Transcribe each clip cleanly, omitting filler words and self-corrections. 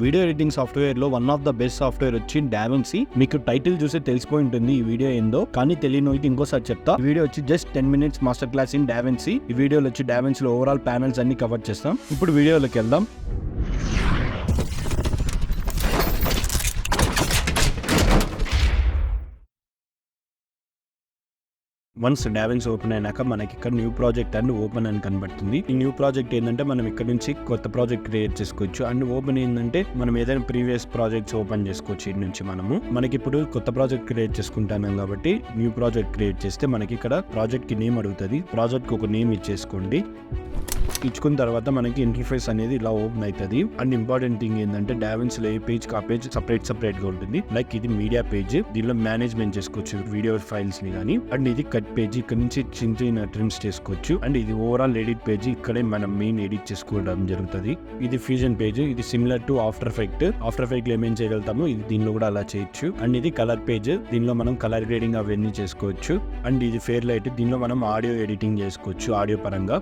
Video editing software లో one of the best software వచ్చి DaVinci. మీకు టైటిల్ చూసి తెలిసిపోయి ఉంటుంది ఈ వీడియో ఏందో, కానీ తెలియని అయితే ఇంకోసారి చెప్తా. ఈ వీడియో వచ్చి just 10 minutes master class in DaVinci. ఈ వీడియోలో వచ్చి DaVinci లో ఓవరాల్ ప్యానల్స్ అన్ని కవర్ చేస్తాం. ఇప్పుడు వీడియోలోకి వెళ్దాం. వన్స్ DaVinci ఓపెన్ అయినాక మనకి ఇక్కడ న్యూ ప్రాజెక్ట్ అండ్ ఓపెన్ అని కనబడుతుంది. ఈ న్యూ ప్రాజెక్ట్ ఏంటంటే మనం ఇక్కడ నుంచి కొత్త ప్రాజెక్ట్ క్రియేట్ చేసుకోవచ్చు. అండ్ ఓపెన్ ఏంటంటే మనం ఏదైనా ప్రీవియస్ ప్రాజెక్ట్స్ ఓపెన్ చేసుకోవచ్చు. ఇటు నుంచి మనకి ఇప్పుడు కొత్త ప్రాజెక్ట్ క్రియేట్ చేసుకుంటాం కాబట్టి న్యూ ప్రాజెక్ట్ క్రియేట్ చేస్తే మనకి ఇక్కడ ప్రాజెక్ట్ కి నేమ్ అడుగుతుంది. ప్రాజెక్ట్ కి ఒక నేమ్ ఇచ్చేసుకోండి. ఇచ్చుకున్న తర్వాత మనకి ఇంటర్ఫేస్ అనేది ఇలా ఓపెన్ అవుతుంది. అండ్ ఇంపార్టెంట్ థింగ్ ఏంటంటే DaVinci లో ఏ పేజ్ ఆ పేజ్ సపరేట్ గా ఉంటుంది. లైక్ ఇది మీడియా పేజ్, దీనిలో మేనేజ్మెంట్ చేసుకోవచ్చు వీడియో ఫైల్స్ ని కానీ. అండ్ ఇది కట్ పేజ్, ఇక్కడ నుంచి చిన్న ట్రిమ్స్ చేసుకోవచ్చు. అండ్ ఇది ఓవరాల్ ఎడిట్ పేజ్, ఇక్కడే మనం మెయిన్ ఎడిట్ చేసుకోవడం జరుగుతుంది. ఇది ఫ్యూజన్ పేజ్, ఇది సిమిలర్ టు ఆఫ్టర్ ఎఫెక్ట్ లో ఏమేం చేయగలుగుతామో ఇది దీనిలో కూడా అలా చేయొచ్చు. అండ్ ఇది కలర్ పేజ్, దీనిలో మనం కలర్ గ్రేడింగ్ అవన్నీ చేసుకోవచ్చు. అండ్ ఇది ఫేర్ లైట్, దీనిలో మనం ఆడియో ఎడిటింగ్ చేసుకోవచ్చు ఆడియో పరంగా.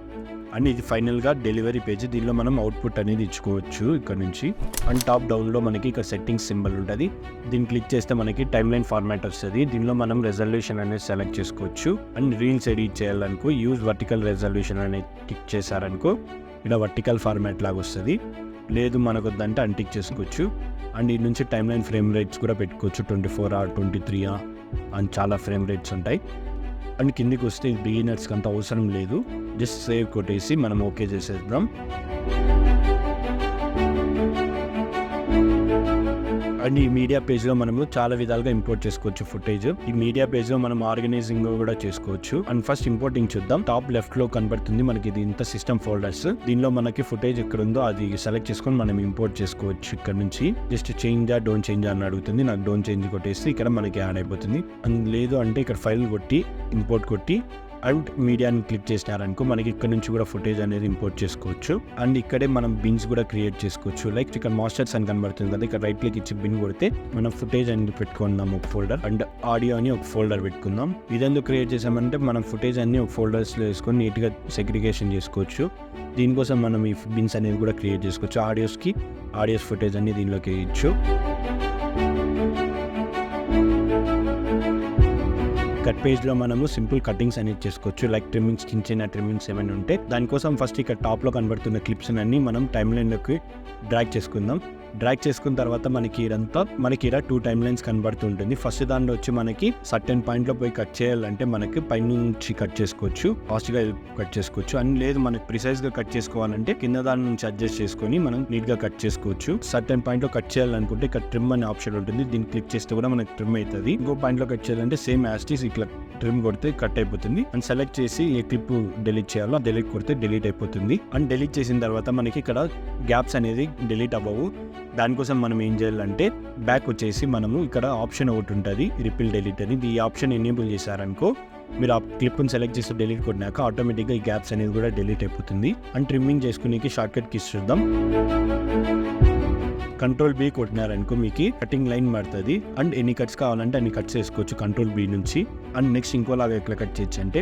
అండ్ ఇది ఫైనల్ గా డెలివరీ పేజ్, దీనిలో మనం అవుట్పుట్ అనేది ఇచ్చుకోవచ్చు ఇక్కడ నుంచి. అండ్ టాప్ డౌన్ లో మనకి ఇక్కడ సెట్టింగ్స్ సింబల్ ఉంటుంది. దీన్ని క్లిక్ చేస్తే మనకి టైమ్ లైన్ ఫార్మాట్ వస్తుంది. దీనిలో మనం రెజల్యూషన్ అనేది సెలెక్ట్ చేసుకోవచ్చు. అండ్ రీల్స్ ఎడిట్ చేయాలనుకో యూజ్ వర్టికల్ రెజల్యూషన్ అనేది క్లిక్ చేశారనుకో ఇక్కడ వర్టికల్ ఫార్మాట్ లాగా వస్తుంది. లేదు మనకు వద్దంటే అన్టిక్ చేసుకోవచ్చు. అండ్ ఈ నుంచి టైమ్ లైన్ ఫ్రేమ్ రేట్స్ కూడా పెట్టుకోవచ్చు. 24 or 23 అండ్ చాలా ఫ్రేమ్ రేట్స్ ఉంటాయి. అండ్ కిందికి వస్తే బిగినర్స్కి అంత అవసరం లేదు. జస్ట్ సేవ్ కొట్టేసి మనం ఓకే చేసేద్దాం. అండ్ ఈ మీడియా పేజ్ లో మనము చాలా విధాలుగా ఇంపోర్ట్ చేసుకోవచ్చు ఫుటేజ్. ఈ మీడియా పేజ్ లో మనం ఆర్గనైజింగ్ కూడా చేసుకోవచ్చు. అండ్ ఫస్ట్ ఇంపోర్టింగ్ చూద్దాం. టాప్ లెఫ్ట్ లో కనబడుతుంది మనకి ఇది ఇంత సిస్టమ్ ఫోల్డర్స్. దీనిలో మనకి ఫుటేజ్ ఎక్కడ ఉందో అది సెలెక్ట్ చేసుకొని మనం ఇంపోర్ట్ చేసుకోవచ్చు. ఇక్కడ నుంచి జస్ట్ చేంజ్ డోంట్ చేంజ్ అని అడుగుతుంది. నాకు డోంట్ చేంజ్ కొట్టేసి ఇక్కడ మనకి యాడ్ అయిపోతుంది. అండ్ లేదు అంటే ఇక్కడ ఫైల్ కొట్టి ఇంపోర్ట్ కొట్టి అండ్ మీడియాని క్లిక్ చేసినారనుకో మనకి ఇక్కడ నుంచి కూడా ఫుటేజ్ అనేది ఇంపోర్ట్ చేసుకోవచ్చు. అండ్ ఇక్కడే మనం బిన్స్ కూడా క్రియేట్ చేసుకోవచ్చు. లైక్ ఇక్కడ మాస్టర్స్ అని కనబడుతుంది కదా, ఇక్కడ రైట్ క్లిక్ ఇచ్చి బిన్ కొడితే మనం ఫుటేజ్ అనేది పెట్టుకుందాం ఒక ఫోల్డర్. అండ్ ఆడియో అని ఒక ఫోల్డర్ పెట్టుకుందాం. ఇదెందుకు క్రియేట్ చేసామంటే మనం ఫుటేజ్ అన్ని ఒక ఫోల్డర్స్ లో వేసుకొని నీట్ గా సెగ్రిగేషన్ చేసుకోవచ్చు. దీనికోసం మనం ఈ బిన్స్ అనేది కూడా క్రియేట్ చేసుకోవచ్చు. ఆడియోస్ ఫుటేజ్ అన్ని దీనిలోకి వేయచ్చు. కట్ పేజ్ లో మనము సింపుల్ కటింగ్స్ అనేది చేసుకోవచ్చు. లైక్ ట్రిమ్మింగ్స్, చిన్న ట్రిమ్మింగ్స్ ఏమైనా ఉంటే దానికోసం ఫస్ట్ ఇక్కడ టాప్ లో కనబడుతున్న క్లిప్స్ అన్ని మనం టైమ్ లైన్ లోకి డ్రాగ్ చేసుకుందాం. డ్రాగ్ చేసుకున్న తర్వాత మనకి ఇలా 2 టైమ్ లైన్స్ కనబడుతుంటుంది. ఫస్ట్ దాంట్లో వచ్చి మనకి సర్టెన్ పాయింట్ లో పోయి కట్ చేయాలంటే మనకి పైనుంచి కట్ చేసుకోవచ్చు, ఫాస్ట్ గా కట్ చేసుకోవచ్చు. అని లేదు మనకి ప్రిసైజ్ గా కట్ చేసుకోవాలంటే కింద దాని నుంచి అడ్జస్ట్ చేసుకొని మనం నీట్ గా కట్ చేసుకోవచ్చు. సర్టెన్ పాయింట్ లో కట్ చేయాలనుకుంటే ఇక్కడ ట్రిమ్ అనే ఆప్షన్ ఉంటుంది. దీన్ని క్లిక్ చేస్తే కూడా మనకి ట్రిమ్ అవుతుంది. ఇంకో పాయింట్ లో కట్ చేయాలంటే సేమ్ యాస్టీస్ ఇట్లా ట్రిమ్ కొడితే కట్ అయిపోతుంది. అండ్ సెలెక్ట్ చేసి ఏ క్లిప్ డిలీట్ చేయాలో డిలీట్ కొడితే డిలీట్ అయిపోతుంది. అండ్ డిలీట్ చేసిన తర్వాత మనకి ఇక్కడ గ్యాప్స్ అనేది డిలీట్ అవ్వవు. దానికోసం మనం ఏం చేయాలంటే బ్యాక్ వచ్చేసి మనము ఇక్కడ ఆప్షన్ ఒకటి ఉంటుంది, రిపీల్ డిలీట్ అని. ఈ ఆప్షన్ ఎనేబుల్ చేశారనుకో మీరు ఆ క్లిప్ని సెలెక్ట్ చేసి డిలీట్ కొట్టినాక ఆటోమేటిక్గా ఈ గ్యాప్స్ అనేది కూడా డిలీట్ అయిపోతుంది. అండ్ ట్రిమ్మింగ్ చేసుకునేకి షార్ట్ కట్ కీస్ చూద్దాం. Ctrl+B కొట్టినారనుకో మీకు కటింగ్ లైన్ పడుతుంది. అండ్ ఎన్ని కట్స్ కావాలంటే అన్ని కట్స్ వేసుకోవచ్చు Ctrl+B నుంచి. అండ్ నెక్స్ట్ ఇంకోలాగా ఎట్లా కట్ చేయొచ్చు అంటే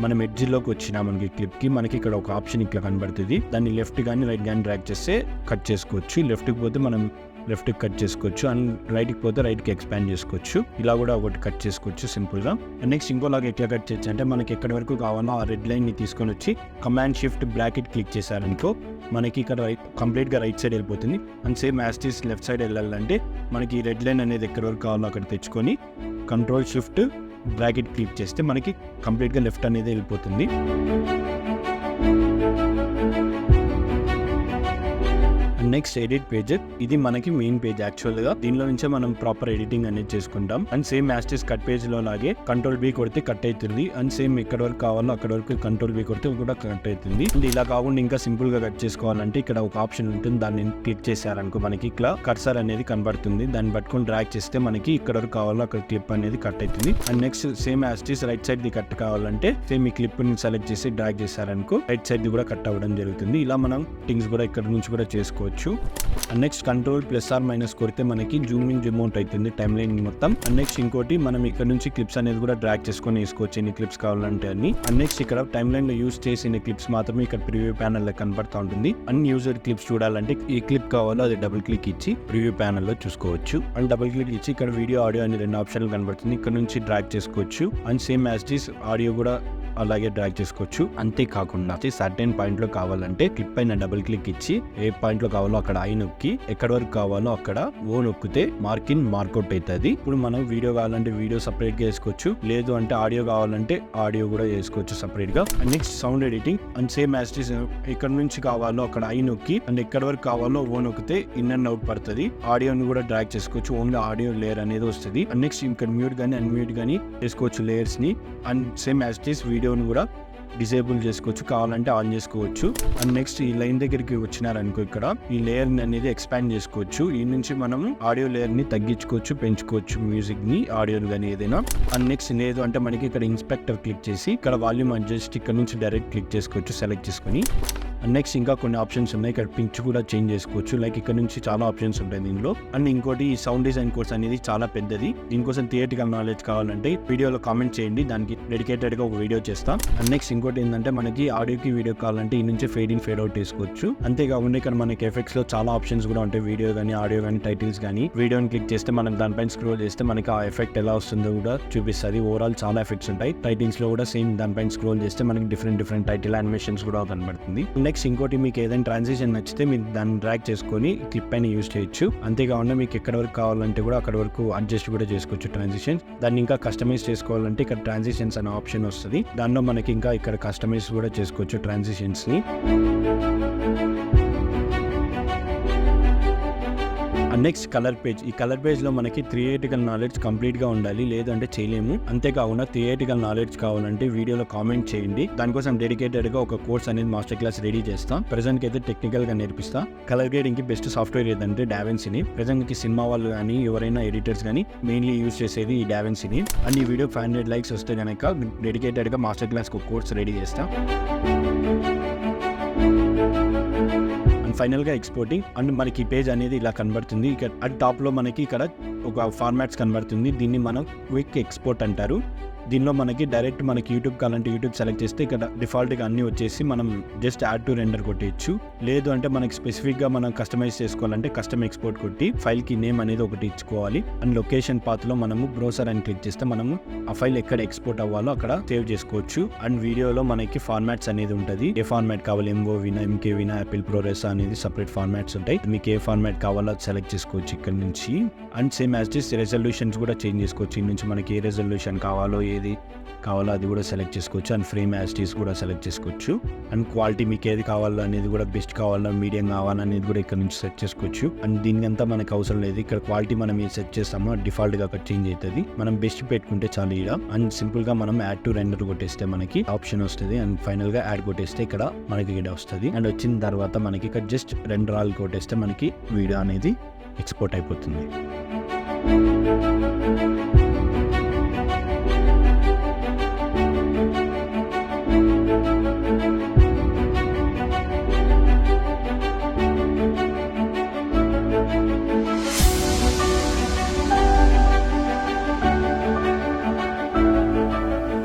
మనం ఎడ్జ్లోకి వచ్చినా మనకి క్లిప్కి మనకి ఇక్కడ ఒక ఆప్షన్ ఇట్లా కనబడుతుంది. దాన్ని లెఫ్ట్ కానీ రైట్ కానీ డ్రాగ్ చేస్తే కట్ చేసుకోవచ్చు. లెఫ్ట్కి పోతే మనం లెఫ్ట్కి కట్ చేసుకోవచ్చు. అండ్ రైట్కి పోతే రైట్కి ఎక్స్పాండ్ చేసుకోవచ్చు. ఇలా కూడా ఒకటి కట్ చేసుకోవచ్చు సింపుల్గా. నెక్స్ట్ ఇంకోలాగా ఎట్లా కట్ చేయొచ్చు అంటే మనకి ఎక్కడి వరకు కావాలో ఆ రెడ్ లైన్ని తీసుకొని వచ్చి Command Shift బ్రాకెట్ క్లిక్ చేశారనుకో మనకి ఇక్కడ కంప్లీట్గా రైట్ సైడ్ వెళ్ళిపోతుంది. అండ్ సేమ్ యాస్టీస్ లెఫ్ట్ సైడ్ వెళ్ళాలంటే మనకి ఈ రెడ్ లైన్ అనేది ఎక్కడి వరకు కావాలో అక్కడ తెచ్చుకొని Ctrl+Shift బ్రాకెట్ క్లిక్ చేస్తే మనకి కంప్లీట్గా లెఫ్ట్ అనేది వెళ్ళిపోతుంది. నెక్స్ట్ ఎడిట్ పేజ్, ఇది మనకి మెయిన్ పేజ్ యాక్చువల్ గా. దీనిలో నుంచే మనం ప్రాపర్ ఎడిటింగ్ అనేది చేసుకుంటాం. అండ్ సేమ్ యాస్టీస్ కట్ పేజ్ లో లాగే Ctrl+B కొడితే కట్ అవుతుంది. అండ్ సేమ్ ఎక్కడ వరకు కావాలో అక్కడ వరకు Ctrl+B కొడితే కూడా కట్ అవుతుంది. అండ్ ఇలా కాకుండా ఇంకా సింపుల్ గా కట్ చేసుకోవాలంటే ఇక్కడ ఒక ఆప్షన్ ఉంటుంది. దాన్ని క్లిక్ చేశారనుకో మనకి ఇట్లా కర్సర్ అనేది కనబడుతుంది. దాన్ని పట్టుకొని డ్రాగ్ చేస్తే మనకి ఇక్కడ వరకు కావాలో అక్కడ క్లిప్ అనేది కట్ అవుతుంది. And next same as this right side ది కట్ కావాలంటే సేమ్ ఈ క్లిప్ ని సెలెక్ట్ చేసి డ్రాగ్ చేశారనుకో రైట్ సైడ్ ది కూడా కట్ అవ్వడం జరుగుతుంది. ఇలా మనం థింగ్స్ కూడా ఇక్కడ నుంచి కూడా చేసుకోవచ్చు. చేసుకోవచ్చు. అండ్ నెక్స్ట్ Ctrl+R- కొడితే మనకి జూమ్ ఇన్ జూమ్ అవుట్ అవుతుంది టైమ్ లైన్ మొత్తం. అండ్ నెక్స్ట్ ఇంకోటి మనం ఇక్కడ నుంచి క్లిప్స్ అనేది కూడా డ్రాగ్ చేసుకొని వేసుకోవచ్చు ఎన్ని క్లిప్స్ కావాలంటే అన్ని. అండ్ నెక్స్ట్ ఇక్కడ టైమ్ లైన్ లో యూస్ చేసిన క్లిప్స్ మాత్రమే ఇక్కడ ప్రివ్యూ ప్యానల్ లో కనబడతా ఉంటుంది. అన్ని యూజర్ క్లిప్స్ చూడాలంటే ఈ క్లిప్ కావాలో అది డబుల్ క్లిక్ ఇచ్చి ప్రివ్యూ ప్యానల్ లో చూసుకోవచ్చు. అండ్ డబుల్ క్లిక్ ఇచ్చి ఇక్కడ వీడియో ఆడియో అని 2 ఆప్షన్లు కనబడుతుంది. ఇక్కడ నుంచి డ్రాగ్ చేసుకోవచ్చు. And same as it is audio కూడా అలాగే డ్రాగ్ చేసుకోవచ్చు. అంతేకాకుండా సర్టెన్ పాయింట్ లో కావాలంటే క్లిప్ పైన డబుల్ క్లిక్ ఇచ్చి ఏ పాయింట్ లో కావాలో అక్కడ ఐ నొక్కి ఎక్కడ వరకు కావాలో అక్కడ ఓ నొక్కితే మార్కిన్ మార్కౌట్ అవుతుంది. ఇప్పుడు మనం వీడియో కావాలంటే వీడియో సపరేట్ గా వేసుకోవచ్చు, లేదు అంటే ఆడియో కావాలంటే ఆడియో కూడా వేసుకోవచ్చు సపరేట్ గా. And next sound editing and same as it is ఎక్కడ నుంచి కావాలో అక్కడ ఐ నొక్కి అండ్ ఎక్కడ వరకు కావాలో ఓ నొక్కితే ఇన్ అండ్ అవుట్ పడుతుంది. ఆడియోని కూడా డ్రాగ్ చేసుకోవచ్చు, ఓన్లీ ఆడియో లేయర్ అనేది వస్తుంది. అండ్ నెక్స్ట్ ఇక్కడ మ్యూట్ గానీ అన్మ్యూట్ గానీ చేసుకోవచ్చు లేయర్స్ ని. And same as it is వీడియోని కూడా డిసేబుల్ చేసుకోవచ్చు, కావాలంటే ఆన్ చేసుకోవచ్చు. అండ్ నెక్స్ట్ ఈ లైన్ దగ్గరికి వచ్చినారనుకో ఇక్కడ ఈ లేయర్ అనేది ఎక్స్పాండ్ చేసుకోవచ్చు. ఈ నుంచి మనం ఆడియో లేయర్ ని తగ్గించుకోవచ్చు, పెంచుకోవచ్చు మ్యూజిక్ ని, ఆడియో కానీ ఏదైనా. అండ్ నెక్స్ట్ లేదు అంటే మనకి ఇక్కడ ఇన్స్పెక్టర్ క్లిక్ చేసి ఇక్కడ వాల్యూమ్ అడ్జస్ట్ ఇక్కడ నుంచి డైరెక్ట్ క్లిక్ చేసుకోవచ్చు సెలెక్ట్ చేసుకుని. అండ్ నెక్స్ట్ ఇంకా కొన్ని ఆప్షన్స్ ఉన్నాయి, ఇక్కడ పించ్ కూడా చేంజ్ చేసుకోవచ్చు. లైక్ ఇక్కడ నుంచి చాలా ఆప్షన్స్ ఉంటాయి దీనిలో. అండ్ ఇంకోటి ఈ సౌండ్ డిజైన్ కోర్స్ అనేది చాలా పెద్దది, దీనికోసం థియేటికల్ నాలెడ్జ్ కావాలంటే వీడియోలో కామెంట్ చేయండి, దానికి డెడికేటెడ్ గా ఒక వీడియో చేస్తాం. అండ్ నెక్స్ట్ ఇంకోటి ఏంటంటే మనకి ఆడియోకి వీడియో కావాలంటే ఈ నుంచి ఫేడ్ ఇన్ ఫేడ్ అవుట్ చేసుకోవచ్చు. అంతేకాకుండా ఇక్కడ మనకి ఎఫెక్ట్స్ లో చాలా ఆప్షన్స్ కూడా ఉంటాయి, వీడియో కానీ ఆడియో కానీ టైటిల్స్ కానీ. వీడియోని క్లిక్ చేస్తే మనం దానిపైన స్క్రోల్ చేస్తే మనకి ఆ ఎఫెక్ట్ ఎలా వస్తుందో కూడా చూపిస్తుంది. ఓవరాల్ చాలా ఎఫెక్ట్స్ ఉంటాయి. టైటిల్స్ లో కూడా సేమ్ దానిపైన స్క్రోల్ చేస్తే మనకి డిఫరెంట్ టైటిల్ యానిమేషన్స్ కూడా కనబడుతుంది. నెక్స్ట్ ఇంకోటి మీకు ఏదైనా ట్రాన్సిషన్ నచ్చితే మీరు దాన్ని డ్రాగ్ చేసుకొని క్లిప్ పైన యూజ్ చేయొచ్చు. అంతేకాకుండా మీకు ఎక్కడ వరకు కావాలంటే కూడా అక్కడ వరకు అడ్జస్ట్ కూడా చేసుకోవచ్చు ట్రాన్సిషన్స్. దాన్ని ఇంకా కస్టమైజ్ చేసుకోవాలంటే ఇక్కడ ట్రాన్సిషన్స్ అనే ఆప్షన్ వస్తుంది, దానిలో మనకి ఇంకా ఇక్కడ కస్టమైజ్ కూడా చేసుకోవచ్చు ట్రాన్సిషన్స్ ని. Next colour page. ఈ కలర్ పేజ్ లో మనకి థియేటికల్ నాలెడ్జ్ కంప్లీట్ గా ఉండాలి, లేదంటే చేయలేము. అంతేకాకుండా థియేటికల్ నాలెడ్జ్ కావాలంటే వీడియోలో కామెంట్ చేయండి, దానికోసం డెడికేటెడ్ గా ఒక కోర్స్ అనేది మాస్టర్ క్లాస్ రెడీ చేస్తాం. ప్రెజెంట్ కి అయితే టెక్నికల్ గా నేర్పిస్తా. కలర్ గ్రేడింగ్ కి బెస్ట్ సాఫ్ట్వేర్ ఏదంటే డావిన్సీని. ప్రెజెంట్ కి సినిమా వాళ్ళు కానీ ఎవరైనా ఎడిటర్స్ కానీ మెయిన్లీ యూజ్ చేసేది ఈ డావిన్సీని. అండ్ ఈ వీడియో 500 లైక్స్ వస్తే కనుక డెడికేటెడ్ గా మాస్టర్ క్లాస్ ఒక కోర్స్ రెడీ చేస్తాం. ఫైనల్ గా ఎక్స్పోర్టింగ్. అండ్ మనకి ఈ పేజ్ అనేది ఇలా కనబడుతుంది. ఇక్కడ అట్ టాప్ లో మనకి ఇక్కడ ఒక ఫార్మాట్స్ కనబడుతుంది, దీన్ని మనం క్విక్ ఎక్స్పోర్ట్ అంటారు. దీనిలో మనకి డైరెక్ట్ మనకి యూట్యూబ్ కావాలంటే యూట్యూబ్ సెలెక్ట్ చేస్తే ఇక్కడ డిఫాల్ట్గా అన్నీ వచ్చేసి మనం జస్ట్ యాడ్ టు రెండర్ కొట్టేయచ్చు. లేదు అంటే మనకి స్పెసిఫిక్గా మనం కస్టమైజ్ చేసుకోవాలంటే కస్టమ్ ఎక్స్పోర్ట్ కొట్టి ఫైల్కి నేమ్ అనేది ఒకటి ఇచ్చుకోవాలి. అండ్ లొకేషన్ పాత్లో మనము బ్రౌజర్ అని క్లిక్ చేస్తే మనము ఆ ఫైల్ ఎక్కడ ఎక్స్పోర్ట్ అవ్వాలో అక్కడ సేవ్ చేసుకోవచ్చు. అండ్ వీడియోలో మనకి ఫార్మాట్స్ అనేది ఉంటుంది, ఏ ఫార్మాట్ కావాలి, ఎంఓవినా, ఎంకేవినా, యాపిల్ ప్రోరెస్ అనేది సపరేట్ ఫార్మాట్స్ ఉంటాయి. మీకు ఏ ఫార్మాట్ కావాలో అది సెలెక్ట్ చేసుకోవచ్చు ఇక్కడ నుంచి. And same as it is resolutions కూడా చేంజ్ చేసుకోవచ్చు. ఈ నుంచి మనకి ఏ రెజల్యూషన్ కావాలో ఏది కావాలో అది కూడా సెలెక్ట్ చేసుకోవచ్చు. And frame as it is కూడా సెలెక్ట్ చేసుకోవచ్చు. అండ్ క్వాలిటీ మీకు ఏది కావాలో అనేది కూడా బెస్ట్ కావాలా మీడియం కావాలా అనేది కూడా ఇక్కడ నుంచి సెట్ చేసుకోవచ్చు. అండ్ దీనికంతా మనకు అవసరం లేదు, ఇక్కడ క్వాలిటీ మనం ఏది సెట్ చేస్తామో డిఫాల్ట్ గా అక్కడ చేంజ్ అవుతుంది. మనం బెస్ట్ పెట్టుకుంటే చాలు ఇక్కడ. అండ్ సింపుల్ గా మనం యాడ్ టు రెండర్ కొట్టేస్తే మనకి ఆప్షన్ వస్తుంది. అండ్ ఫైనల్ గా యాడ్ కొట్టేస్తే ఇక్కడ మనకి ఇక్కడ వస్తుంది. అండ్ వచ్చిన తర్వాత మనకి ఇక్కడ జస్ట్ రెండర్ ఆల్ కొట్టేస్తే మనకి వీడియో అనేది ఎక్స్పోర్ట్ అయిపోతుంది.